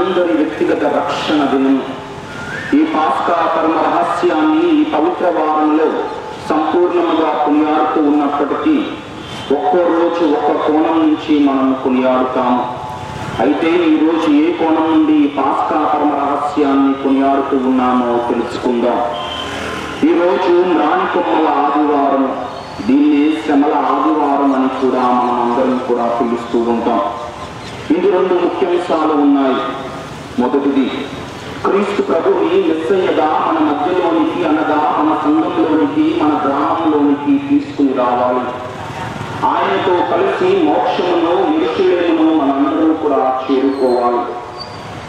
మనందరి వ్యక్తిగత రక్షణ దినం. ఈ పాస్కా కర్మ రహస్యాన్ని ఈ పవిత్ర వారంలో సంపూర్ణంగా కొనియాడుతూ ఉన్నప్పటికీ ఒక్కో రోజు ఒక్క కోణం నుంచి మనం కొనియాడుతాము. అయితే ఈరోజు ఏ కోణం నుండి ఈ పాస్కా కర్మ రహస్యాన్ని కొనియాడుతూ ఉన్నామో తెలుసుకుందాం. ఈరోజు మ్రాణి కొమ్మల ఆదివారం, దీన్ని శ్రమల ఆదివారం అని కూడా మనం అందరం కూడా పిలుస్తూ ఉంటాం. ఇది రెండు ముఖ్యాంశాలు ఉన్నాయి. మొదటిది, క్రీస్తు ప్రభుని మెస్సయ్యగా మన మధ్యలోనికి అనగా మన సంఘంలోనికి, మన గ్రామంలోనికి తీసుకుని రావాలి. ఆయనతో కలిసి మోక్షమును నిరీక్షణను మనందరూ కూడా చేరుకోవాలి.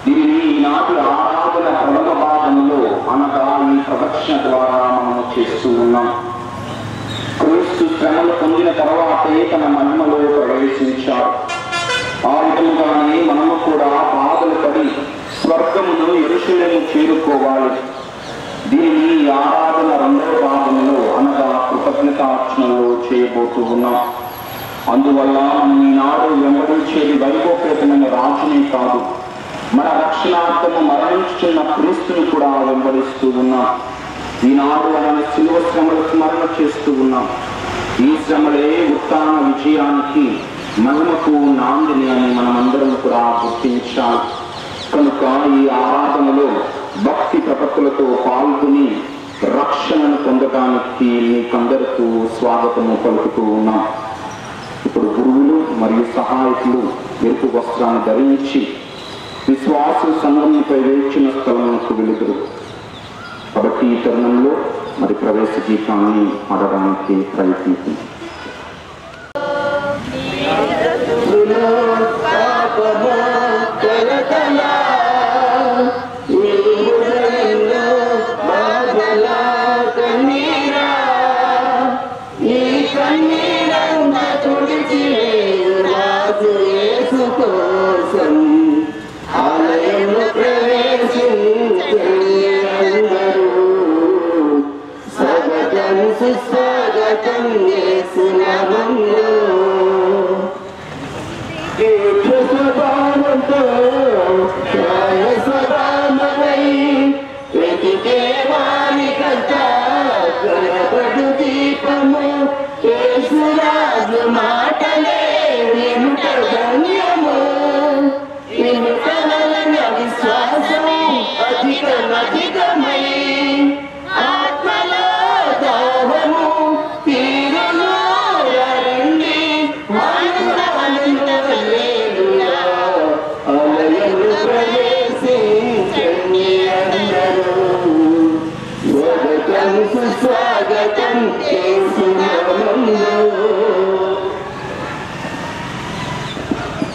దీనిని ఈనాటి ఆరాధన ప్రథమ భాగంలో అనగా ఈ ప్రదక్షిణ ద్వారా మనం చేస్తూ ఉన్నాం. క్రీస్తు శ్రమలు పొందిన తర్వాతే తన మహిమలో ప్రవేశించారు. ఆ విధముగానే మనము కూడా బాధలు పడి స్వర్గమును యెరూషలేము చేరుకోవాలి. దీనిని ఈ ఆరాధన రెండవ భాగంలో అనగా కృతజ్ఞతార్చనలో చేయబోతూ ఉన్నాం. అందువల్ల మనం ఈనాడు వెంబడించేది వైభోపేతమైన రాజునే కాదు, మన రక్షణార్థము మరణించుతున్న క్రీస్తుని కూడా వెంబడిస్తూ ఉన్నాం. ఈనాడు ఆయన శిలువ శ్రమలు స్మరణ చేస్తూ ఉన్నాం. ఈ శ్రమలే ఉత్థాన విజయానికి, మహిమకు నాందిని అని మనమందరం కూడా గుర్తించాలి. కనుక ఈ ఆరాధనలో భక్తి ప్రపత్తులతో పాల్గొని రక్షణను పొందడానికి మీకందరికీ స్వాగతము పలుకుతూ ఉన్నాం. ఇప్పుడు గురువులు మరియు సహాయకులు ఎరుపు వస్త్రాన్ని ధరించి విశ్వాసుల సంఘంపై వేచిన స్థలములకు వెలుగురు. కాబట్టి ఈ తరుణంలో మరి ప్రవేశ గీతాన్ని ఆడడానికి ప్రయత్నించింది.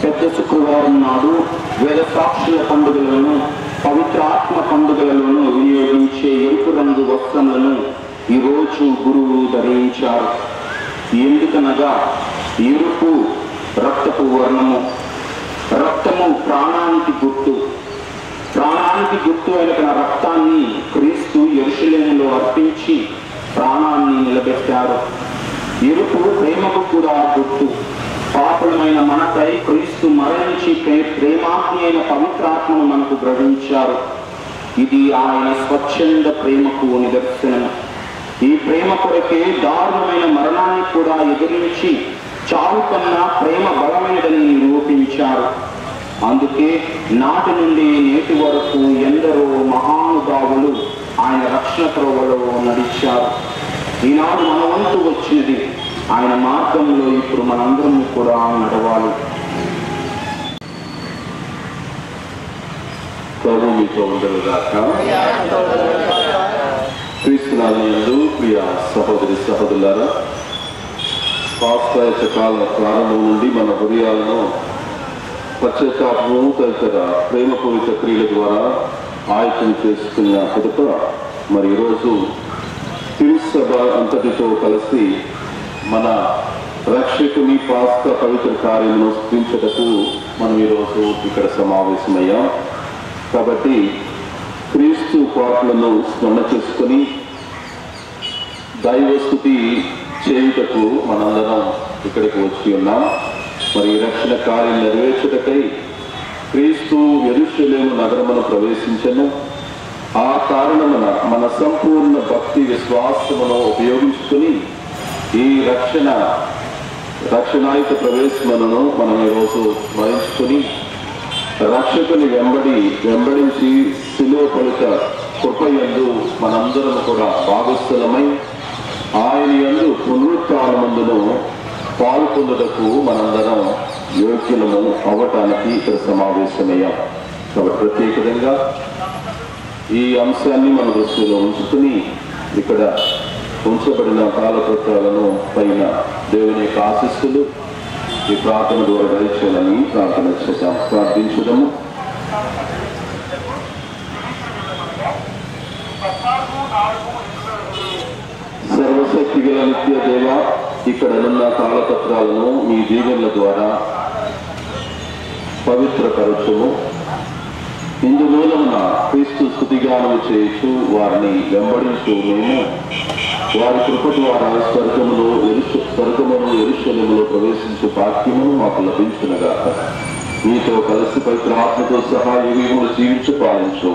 పెద్ద శుక్రవారం నాడు వేద సాక్షుల పండుగలను, పవిత్రాత్మ పండుగలను వినియోగించే ఎరుపు రంగు వస్త్రములను ఈరోజు గురువు ధరించారు. ఎందుకనగా ఎరుపు రక్తపు వర్ణము, రక్తము ప్రాణానికి గుర్తు. ప్రాణానికి గుర్తు అయిన తన రక్తాన్ని క్రీస్తు యెరూషలేములో అర్పించి ప్రాణాన్ని నిలబెట్టారు. ఎరుపు ప్రేమకు కూడా గుర్తు. పాపులమైన మనపై క్రీస్తు మరణించి ప్రేమాగ్ని అయిన పవిత్రాత్మను మనకు గ్రహించారు. ఇది ఆయన స్వచ్ఛంద ప్రేమకు నిదర్శనం. ఈ ప్రేమ కొరకే దారుణమైన మరణాన్ని కూడా ఎదిరించి చావు కన్నా ప్రేమ బలమైనదని నిరూపించారు. అందుకే నాటి నుండి నేటి వరకు ఎందరో మహానుభావులు ఆయన రక్షణ త్రోవలో నడిచారు. ఈనాడు మన వంతు వచ్చినది. ఆయన మార్గంలో ఇప్పుడు మనందరం కూడా నడవాలి. ప్రభు మీతో ఉండరుగాక. క్రీస్తునామమునందు ప్రియ సహోదరి సహోదరులారా, పాస్కా కాల ప్రారంభం నుండి మన హృదయాలను పశ్చాత్తాపము తదితర ప్రేమపూరిత క్రియల ద్వారా ఆయకం చేసుకున్న పిదప మరి ఈరోజు తిరుసభ అంతటితో కలిసి మన రక్షకుని పాస్కా పవిత్ర కార్యమును స్మరించుటకు మనం ఈరోజు ఇక్కడ సమావేశమయ్యాం. కాబట్టి క్రీస్తు పాటలను స్మరణ చేసుకుని దైవస్తుతి చేయుటకు మనందరం ఇక్కడికి వచ్చి ఉన్నాం. మరి రక్షణ కార్యం నెరవేర్చుటకై క్రీస్తు యెరూషలేము నగరమును ప్రవేశించెను. ఆ కారణమున మన సంపూర్ణ భక్తి విశ్వాసమును ఉపయోగించుకుని ఈ రక్షణాయుత ప్రవేశములను మనం ఈరోజు స్మరించుకుని రక్షకుని వెంబడించి శిలువ ఫలిత కృపయందు మనందరం కూడా భాగస్థులమై ఆయన యందు పునరుత్థానమందును పాల్పొందుటకు మనందరం యోగ్యులము అవ్వటానికి ఇక్కడ సమావేశమయ్యాం. కాబట్టి ప్రత్యేకంగా ఈ అంశాన్ని మన దృష్టిలో ఉంచుకుని ఇక్కడ ఉంచబడిన కాలకృత్యాలను పైన దేవుని యొక్క ఆశీస్సులు ఈ ప్రార్థన ద్వారా దయచేయాలని ప్రార్థన చేద్దాం. ప్రార్థించడము. సర్వశక్తి గల నిత్య దేవ, ఇక్కడ ఉన్న కాలపత్రాలను మీ దీవెనల ద్వారా పవిత్రపరచుము. ఇందుమూలమున క్రీస్తు స్తుతిగానము చేయుచు వారిని వెంబడించు మేము వారి కృప ద్వారా స్వర్గమును యెరూషలేములో ప్రవేశించే భాగ్యమును మాకు లభించునుగాక. మీతో కలిసి పవిత్ర ఆత్మతో సహా యుగములు జీవించి పాలించు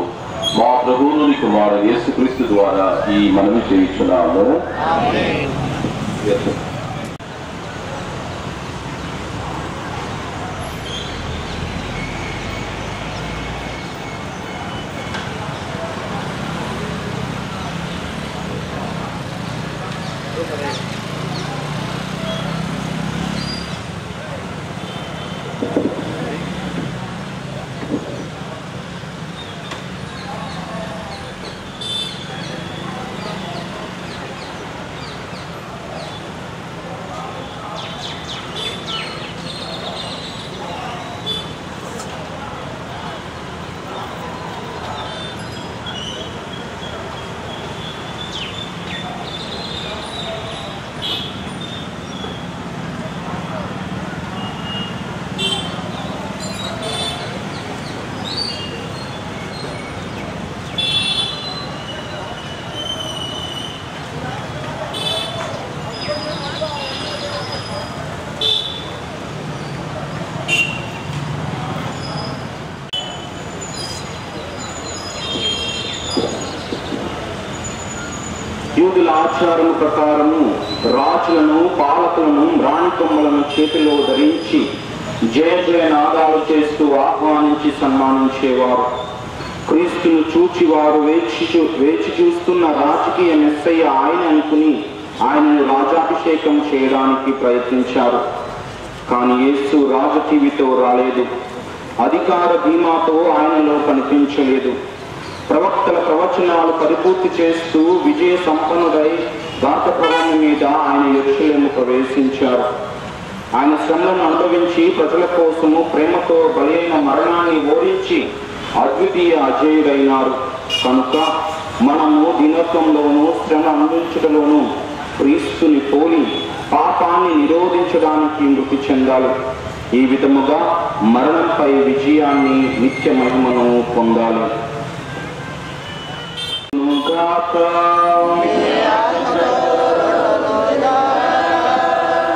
మా ప్రభువుని కుమారుడు యేసుక్రీస్తు ద్వారా ఈ మనవి చేయుచున్నాము. యూదుల ఆచారము ప్రకారము రాజులను పాలకులను రాణికొమ్మలను చేతిలో ధరించి జయ జయ నాదాలు చేస్తూ ఆహ్వానించి సన్మానించేవారు. క్రీస్తును చూచి వారు వేచి చూస్తున్న రాజకీయ మెస్సయ్య ఆయన అనుకుని ఆయనను రాజాభిషేకం చేయడానికి ప్రయత్నించారు. కానీ యేసు రాజకీవితో రాలేదు. అధికార ధీమాతో ఆయనలో కనిపించలేదు. ప్రవక్తల ప్రవచనాలు పరిపూర్తి చేస్తూ విజయ సంపన్నుడై భారతప్రభుని మీద ఆయన యెరూషలేము ప్రవేశించారు. ఆయన శ్రమలను అనుభవించి ప్రజల కోసము ప్రేమతో బలైన మరణాన్ని ఓడించి అద్వితీయ అజేయుడైనారు. కనుక మనము దినత్వంలోనూ శ్రమ అనుభవించడంలోనూ క్రీస్తుని పోలి పాపాన్ని నిరోధించడానికి మృతి చెందాలి. ఈ విధముగా మరణంపై విజయాన్ని నిత్య మహిమను పొందాలి.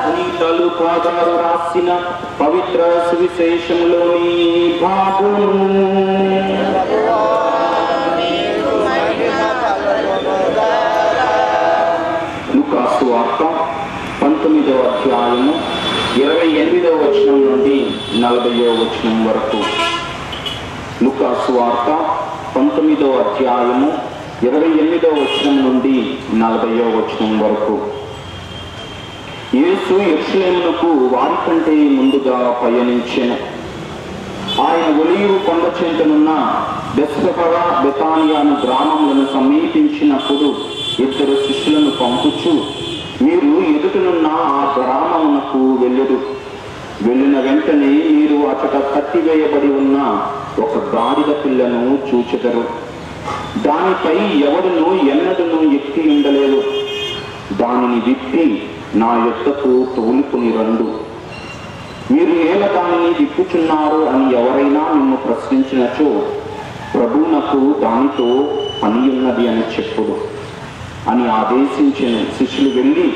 పునీతులు పాదాలు రాసిన పవిత్ర సువిశేషంలోని భాగము. లూకాసు వార్త 19వ అధ్యాయము 28వ వచనం నుండి 40వ వచనం వరకు. లూకాసు వార్త 19వ అధ్యాయము 28వ వచనం నుండి 40వ వచనం వరకు. యేసు యెరూషలేమునకు వారికంటే ముందుగా పయనించెను. ఆయన ఒలీవు కొండ చెంతనున్న బెత్సెఫరా బెతానియాను గ్రామములను సమీపించినప్పుడు 2 శిష్యులను పంపుచు, మీరు ఎదుటనున్న ఆ గ్రామమునకు వెళ్ళిన వెంటనే మీరు అచట కట్టివేయబడి ఉన్న ఒక గాడిద పిల్లను చూచెదరు. దానిపై ఎవడును ఎన్నడను ఎక్కి ఉండలేదు. దానిని విప్పి నా యొద్దకు తోలుకుని రండు. మీరు ఏల దానిని విప్పుచున్నారు అని ఎవరైనా నిన్ను ప్రశ్నించినచో, ప్రభువునకు దానితో పని ఉన్నది అని చెప్పుడు అని ఆదేశించిన. శిష్యులు వెళ్ళి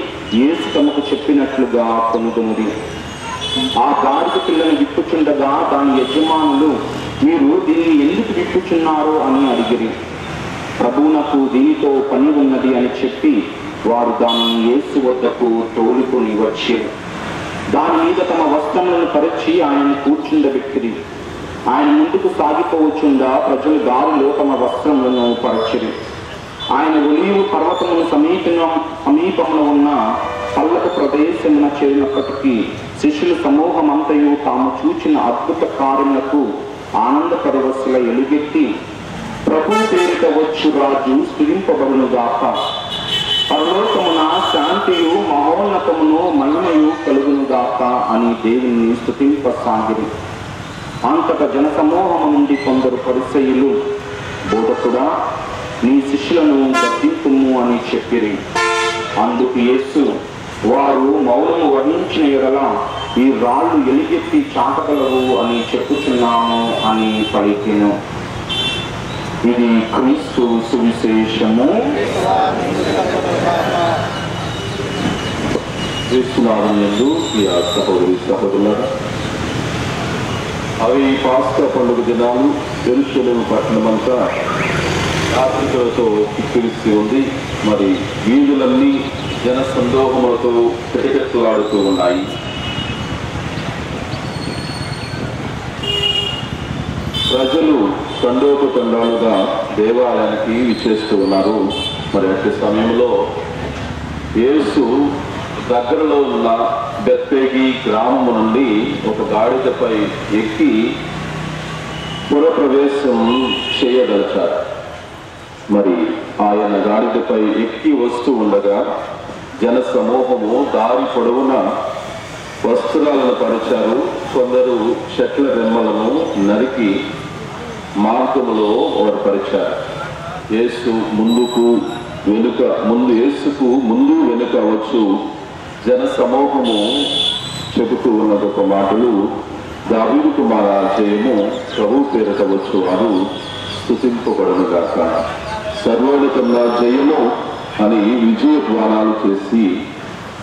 యేసు తమకు చెప్పినట్లుగా కొనుగొనుడి. ఆ గాడిద పిల్లను విప్పుచుండగా దాని యజమానులు మీరు దీన్ని ఎందుకు విప్పుచున్నారు అని అడిగిరి. ప్రభువునకు దీనితో పని ఉన్నది అని చెప్పి వారు దాన్ని యేసు వద్దకు తోలుకొని వచ్చారు. దాని మీద తమ వస్త్రములను పరిచి ఆయన కూర్చుండబెట్టిరి. ఆయన ముందుకు సాగిపోవచ్చుండా ప్రజలు దారిలో తమ వస్త్రములను పరిచిరి. ఆయన ఒలీవు పర్వతమును సమీపంలో ఉన్న పల్లక ప్రదేశమున చేరినప్పటికీ శిష్యుల సమూహమంతయు తాము చూచిన అద్భుత కార్యములకు ఆనంద పరివశుల ఎలుగెత్తి, ప్రభు పేరిట వచ్చు రాజు స్తుతింపబడునుగాక, పరలోకమున శాంతియు మహోన్నతమును మహిమయు కలుగునుగాక అని దేవుని స్తుతింపసాగిరి. అంతట జనసమూహము నుండి కొందరు పరిసయ్యులు, బోధకుడా, నీ శిష్యులను గద్దింపుము అని చెప్పిరి. అందుకు యేసు, వారు మౌనము వహించిన ఎడల ఈ రాళ్ళు ఎలుగెత్తి చాటగలవు అని చెప్పుచున్నాము అని పలికెను. ఇది క్రీస్తు సువిశేషము. క్రీస్తునామమునందు ప్రియ సహోదరి సహోదరులారా, అవి పాస్కా పండుగ దినాలు. యెరూషలేము పట్టణమంతా యాత్రికులతో కిక్కిరిసి ఉంది. మరి వీధులన్నీ జన సందోహములతో కిటకిటలాడుతూ ఉన్నాయి. ప్రజలు తండోపతండాలుగా దేవాలయానికి విచ్చేస్తూ ఉన్నారు. మరి అట్టి సమయంలో యేసు దగ్గరలో ఉన్న బెత్పేగి గ్రామము నుండి ఒక గాడిదపై ఎక్కి పురప్రవేశం చేయదలిచారు. మరి ఆయన గాడిదపై ఎక్కి వస్తూ ఉండగా జన సమూహము దారి పొడవున వస్త్రాలను పరిచారు. కొందరు చెట్ల రెమ్మలను నరికి మార్గములో పరిచారు. యేసుకు ముందు వెనుక వచ్చు జన సమూహము చెబుతూ ఉన్నది ఒక మాటలు, దావీదు కుమారా జయము, ప్రభు పేరిట వచ్చు వారు స్తుతింపబడునుగాక, సర్వోన్నతంగా జయము అని విజయ ద్వారాలు చేసి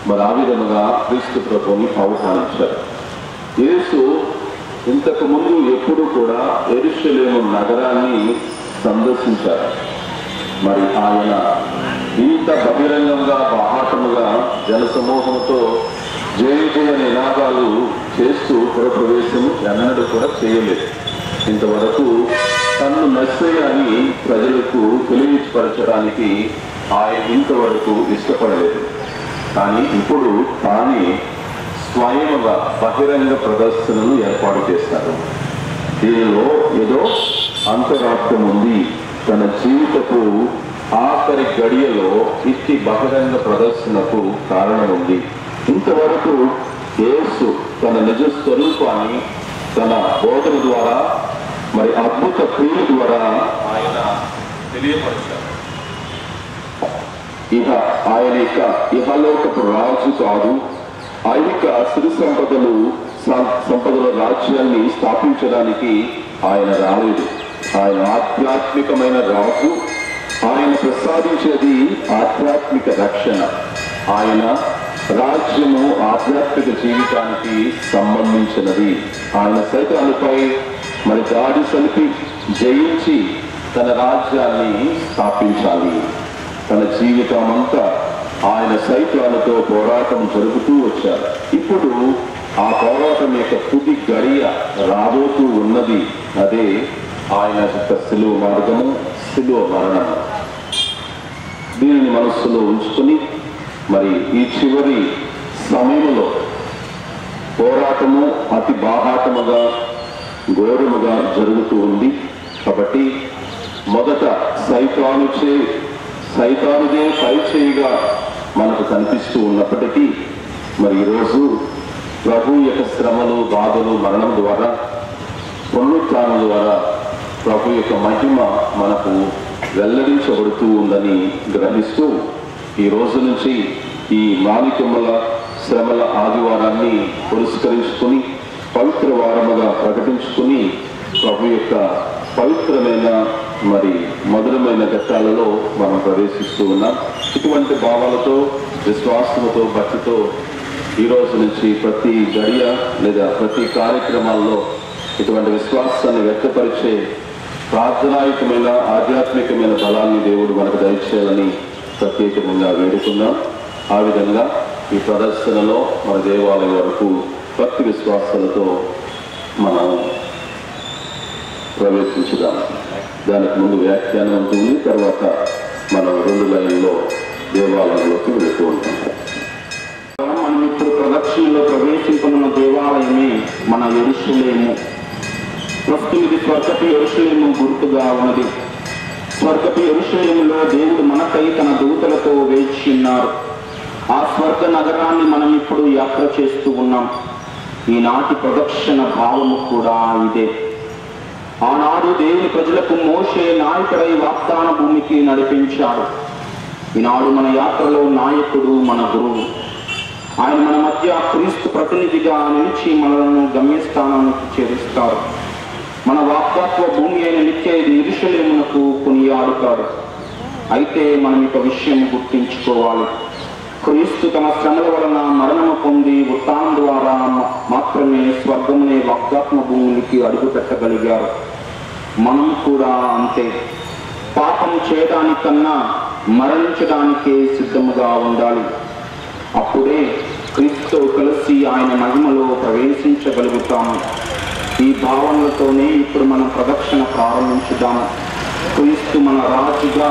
మరి ఆ విధముగా క్రీస్తు ప్రభువుని ఆహ్వానించారు. యేసు ఇంతకు ముందు ఎప్పుడు కూడా యెరూషలేము నగరాన్ని సందర్శించారు. మరి ఆయన ఇంత బహిరంగంగా బాహాటముగా జనసమూహంతో జయ జయ నినాదాలు చేస్తూ పురప్రవేశం ఎన్నడూ కూడా చేయలేదు. ఇంతవరకు తన్ను మెస్సయ్య అని ప్రజలకు తెలియపరచడానికి ఆయన ఇంతవరకు ఇష్టపడలేదు. కానీ ఇప్పుడు తానే స్వయంగా బహిరంగ ప్రదర్శనలు ఏర్పాటు చేశారు. దీనిలో ఏదో అంతరార్థం ఉంది. తన జీవితపు ఆఖరి గడియలో ఇట్టి బహిరంగ ప్రదర్శనకు కారణం ఉంది. ఇంతవరకు యేసు తన నిజ స్వరూపాన్ని తన బోధన ద్వారా మరి అద్భుత క్రియల ద్వారా ఆయన తెలియపరిచారు. ఆయన ఇహలోకపు రాజు కాదు, ఐహిక సిరి సంపదల రాజ్యాన్ని స్థాపించడానికి ఆయన రాలేదు. ఆయన ఆధ్యాత్మికమైన రాజు. ఆయన ప్రసాదించేది ఆధ్యాత్మిక రక్షణ. ఆయన రాజ్యము ఆధ్యాత్మిక జీవితానికి సంబంధించినది. ఆయన సైతానుపై మరి దాడి సలిపి జయించి తన రాజ్యాన్ని స్థాపించాలి. తన జీవితం అంతా ఆయన సైతానుతో పోరాటం జరుపుతూ వచ్చారు. ఇప్పుడు ఆ పోరాటం యొక్క తుది గడియ రాబోతూ ఉన్నది. అదే ఆయన యొక్క శిలువ మార్గము, శిలువ మరణము. దీనిని మనస్సులో ఉంచుకొని మరి ఈ చివరి సమయంలో పోరాటము అతి బాహాటముగా ఘోరముగా జరుగుతూ ఉంది. కాబట్టి మొదట సైతానుదే పై చేయిగా మనకు కనిపిస్తూ ఉన్నప్పటికీ మరి ఈరోజు ప్రభు యొక్క శ్రమలు, బాధలు, మరణం ద్వారా, పునరుత్థానం ద్వారా ప్రభు యొక్క మహిమ మనకు వెల్లడించబడుతూ ఉందని గ్రహిస్తూ ఈ రోజు నుంచి ఈ మాణిక్యముల శ్రమల ఆదివారాన్ని పురస్కరించుకొని పవిత్ర వారముగా ప్రకటించుకుని ప్రభు యొక్క పవిత్రమైన మరి మధురమైన ఘట్టాలలో మనం ప్రవేశిస్తూ ఉన్నాం. ఇటువంటి భావాలతో, విశ్వాసముతో, భక్తితో ఈ రోజు నుంచి ప్రతి గడియ లేదా ప్రతి కార్యక్రమాల్లో ఇటువంటి విశ్వాసాన్ని వ్యక్తపరిచే ప్రార్థనాయుతమైన ఆధ్యాత్మికమైన బలాన్ని దేవుడు మనకు దయచేయాలని ప్రత్యేకంగా వేడుకున్నాం. ఆ విధంగా ఈ ప్రదర్శనలో మన దేవాలయం వరకు భక్తి విశ్వాసాలతో మనం ప్రవేశించుదాం. దానికి ముందు వ్యాఖ్యానం ఉంటుంది, తర్వాత మనం 2 లైన్లో దేవాలయంలోకి వెళుతూ ఉంటాం. మనం ఇప్పుడు ప్రదక్షిణలో ప్రవేశింపనున్న దేవాలయమే మన యెరూషలేము. ప్రస్తుతం ఇది స్వర్గపు యెరూషలేము గుర్తుగా ఉన్నది. స్వర్గపు యెరూషలేములో దేవుడు మనకై తన దూతలతో వేచి ఉన్నారు. ఆ స్వర్గ నగరాన్ని మనం ఇప్పుడు యాత్ర చేస్తూ ఉన్నాం. ఈనాటి ప్రదక్షిణ భావము కూడా ఇదే. ఆనాడు దేవుని ప్రజలకు మోషే నాయకుడై వాగ్దాన భూమికి నడిపించాడు. ఈనాడు మన యాత్రలో నాయకుడు మన గురువు. ఆయన మన మధ్య క్రీస్తు ప్రతినిధిగా నిలిచి మనలను గమ్యస్థానానికి చేరుస్తారు. మన వాగ్దాత్వ భూమి అయిన నిత్య యెరూషలేమునకు కొనియాడుతాడు. అయితే మనం ఒక విషయం గుర్తించుకోవాలి. క్రీస్తు తన శ్రమల వలన మరణము పొంది ఉత్థానం ద్వారా మాత్రమే స్వర్గమునే వాగ్దాత్మ భూమికి అడుగు పెట్టగలిగారు. మనం కూడా అంతే. పాపం చేయడానికన్నా మరణించడానికే సిద్ధముగా ఉండాలి. అప్పుడే క్రీస్తుతో కలిసి ఆయన మహిమలో ప్రవేశించగలుగుతాము. ఈ భావనలతోనే ఇప్పుడు మనం ప్రదక్షిణ ప్రారంభించుదాము. క్రీస్తు మన రాజుగా,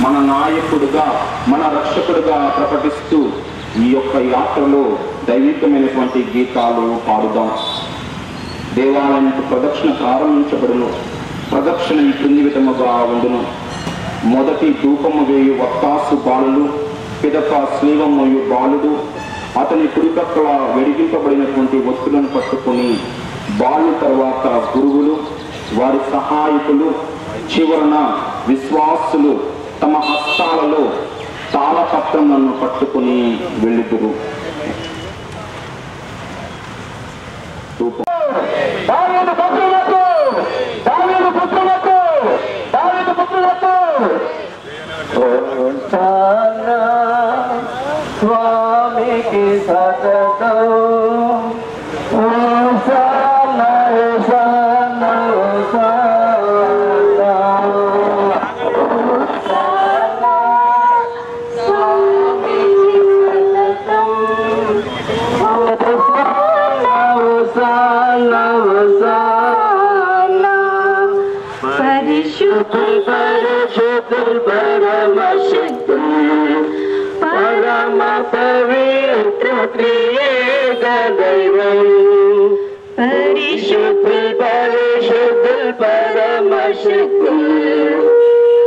మన నాయకుడుగా, మన రక్షకుడుగా ప్రకటిస్తూ ఈ యొక్క యాత్రలో దైవికమైనటువంటి గీతాలు పాడుదాం. దేవాలయానికి ప్రదక్షిణ ప్రారంభించబడును. ప్రదక్షిణ ఈ క్రింది విధముగా ఉండును. మొదటి ధూపము వేయు వత్తాసు బాలుడు, పిదప స్లీవమోయు బాలుడు అతని కుడిపక్కల వెడిగింపబడినటువంటి వస్తువులను పట్టుకుని, బాలు తర్వాత గురువులు, వారి సహాయకులు, చివరన విశ్వాసులు తమ హస్తాలలో తాళపత్రములను పట్టుకుని వెళ్ళుదురు. స్వామికి సతతం పరమ పవిత్ర త్రియేక దైవం పరిశుద్ధుల్ పరిశుద్ధుల్ పరమ శక్తుల్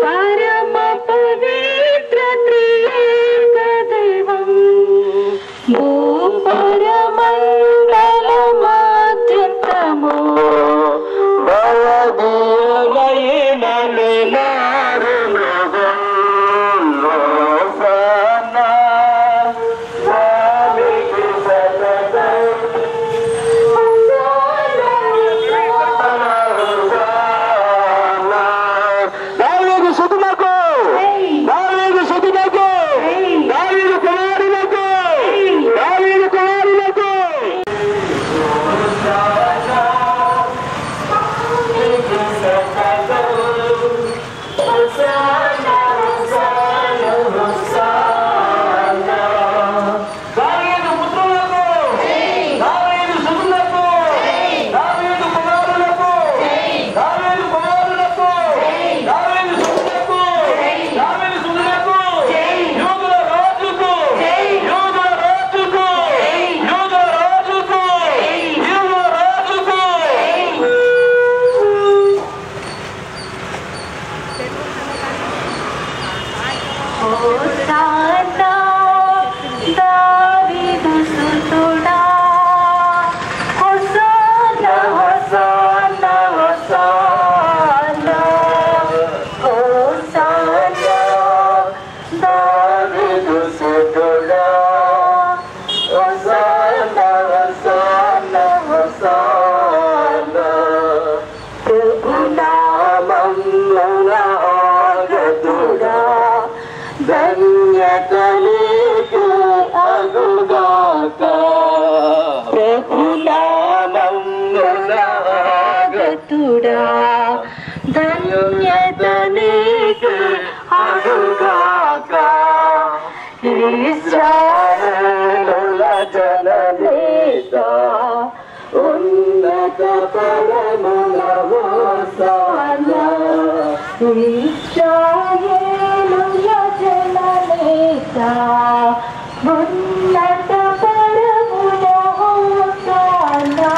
పరమ పవిత్ర త్రియేక దైవం భూ పరమండలమాత్యంతము భవదీలయనలు ధన్య ధన్యత నీకే అడుగాక ఇశ్రాయేలుల జననేత ఉన్నత పరముల హోసానా ఇశ్రాయేలుల జననేత ఉన్నత పరముల హోసానా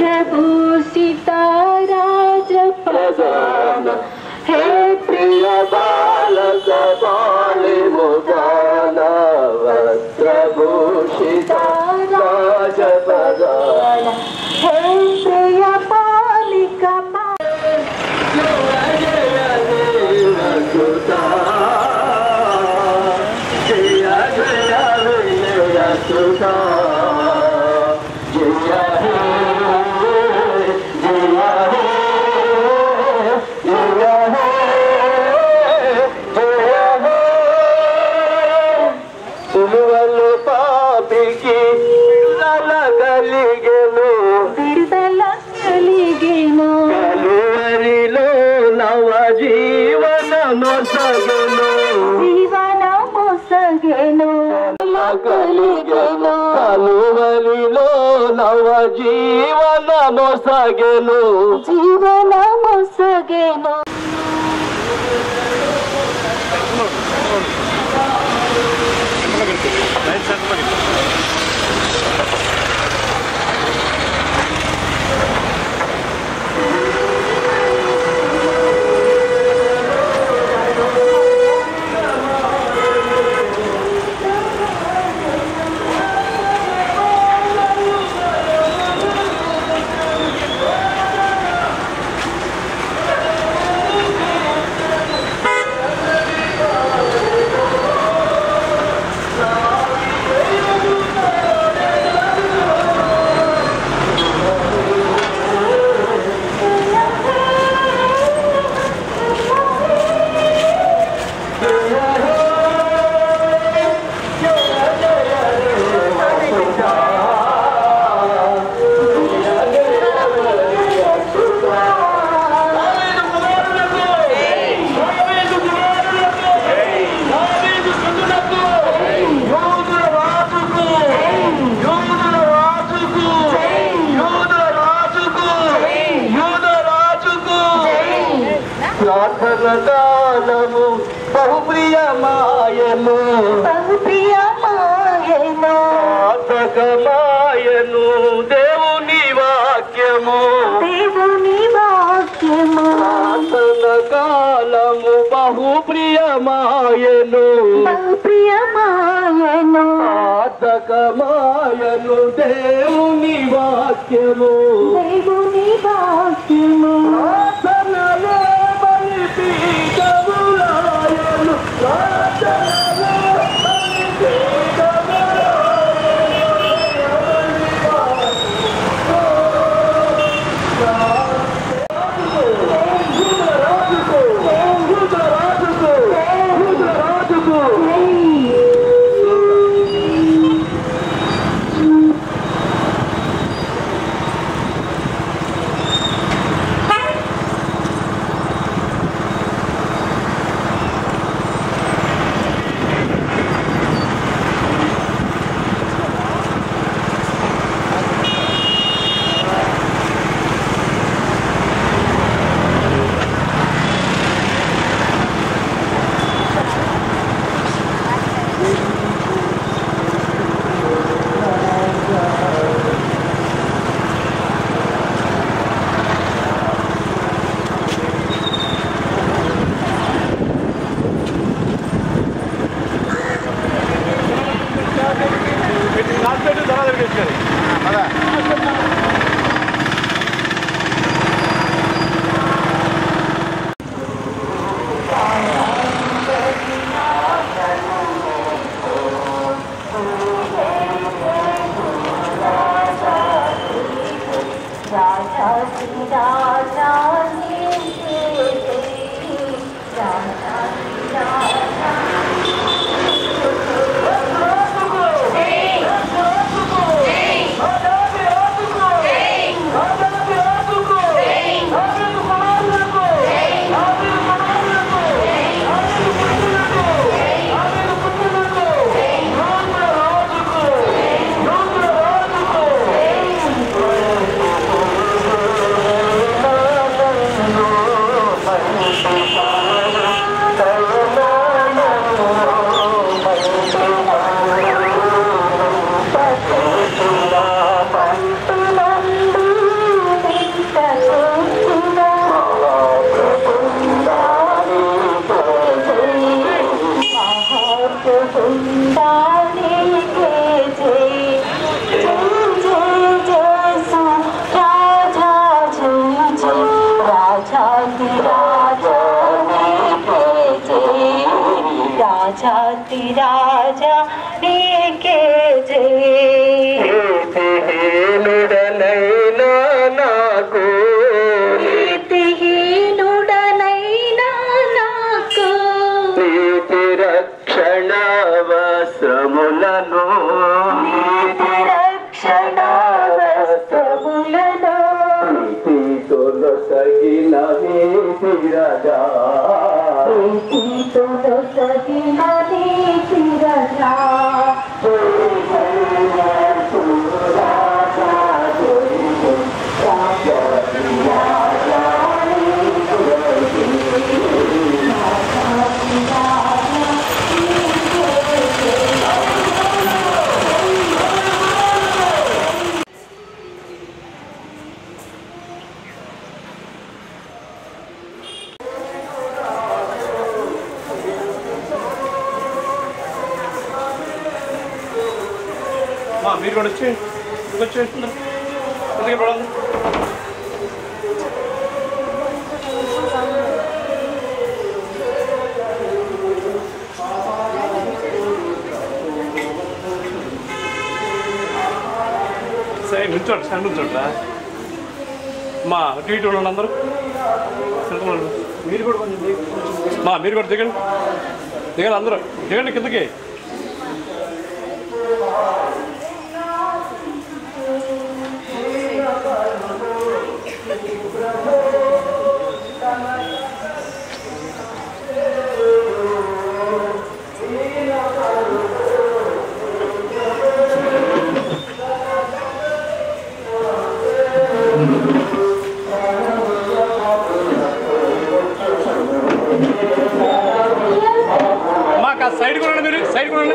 वस्त्रभूषिता राजप्रधान हे प्रिय बालक बालिमुदान वस्त्रभूषिता राजप्रधान हे प्रिय बालिका కలువరిలో నవ జీవన మొసగెను జీవన మొసగెను ప్రార్థనగానము బహుప్రియమాయను బహుప్రియమాయను ఆత్మకమాయను దేవుని వాక్యము దేవుని వాక్యము ప్రార్థనగానము బహుప్రియమాయను బహుప్రియమాయను ఆత్మకమాయను దేవుని వాక్యము దేవుని వాక్యము రాజా నీకే నీతిహీనుడనైనా నాకు నీతిహీనుడనైనా నాకు నీతి రక్షణ వస్త్రములను నీతి రక్షణ వస్త్రములను నీతితో నొసగిన నీతి రాజా నీతితో నొసగిన నీతి రాజా మీరు కూడా వచ్చేయండి వచ్చేస్తున్నారు ఎందుకే పడాలి సరే నుంచోండి స్టాండ్ ఉంచోండి మా అటు ఇటు ఉండండి అందరూ మీరు కూడా కొంచెం మీరు కూడా దిగండి దిగండి అందరూ దిగండి కిందకి సైడ్ కూడా మీరు సైడ్ కూడా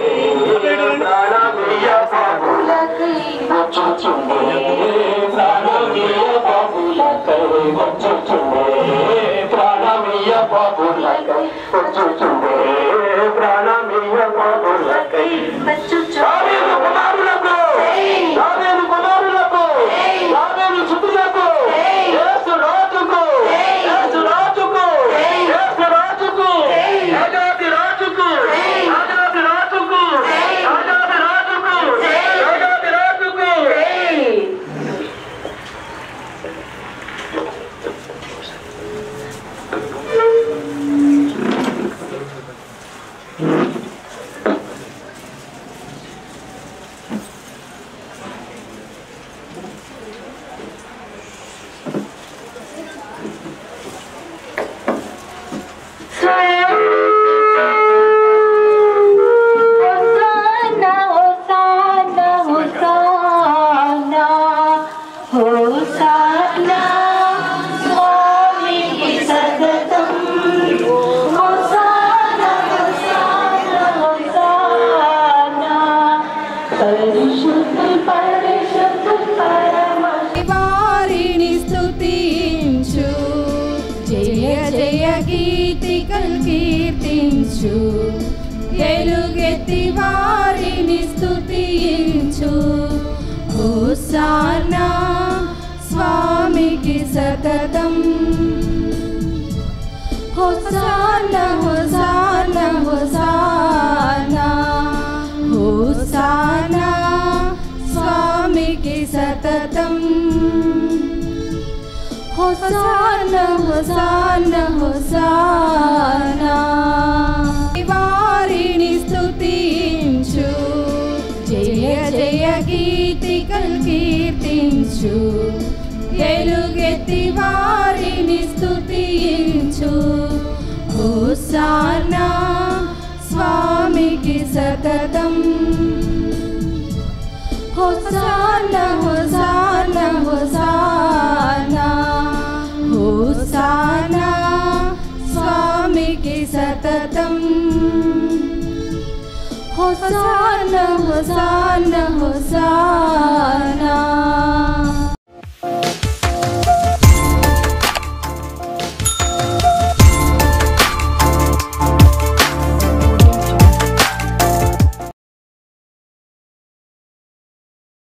వెలుగెత్తి వారిని స్తుతించు హోసానా స్వామికి సతతం హోసానా హోసానా హోసానా హోసానా స్వామికి సతతం హోసానా హోసానా హోసానా వారిని స్తుతించు జయ జయ గీతికలు కీర్తించు ఎలుగెత్తి వారిని స్తుతించు హోసానా స్వామికి సతతం హోసానా హోసానా హోసానా హోసానా స్వామికి సతతం హోసానా హోసానా హోసానా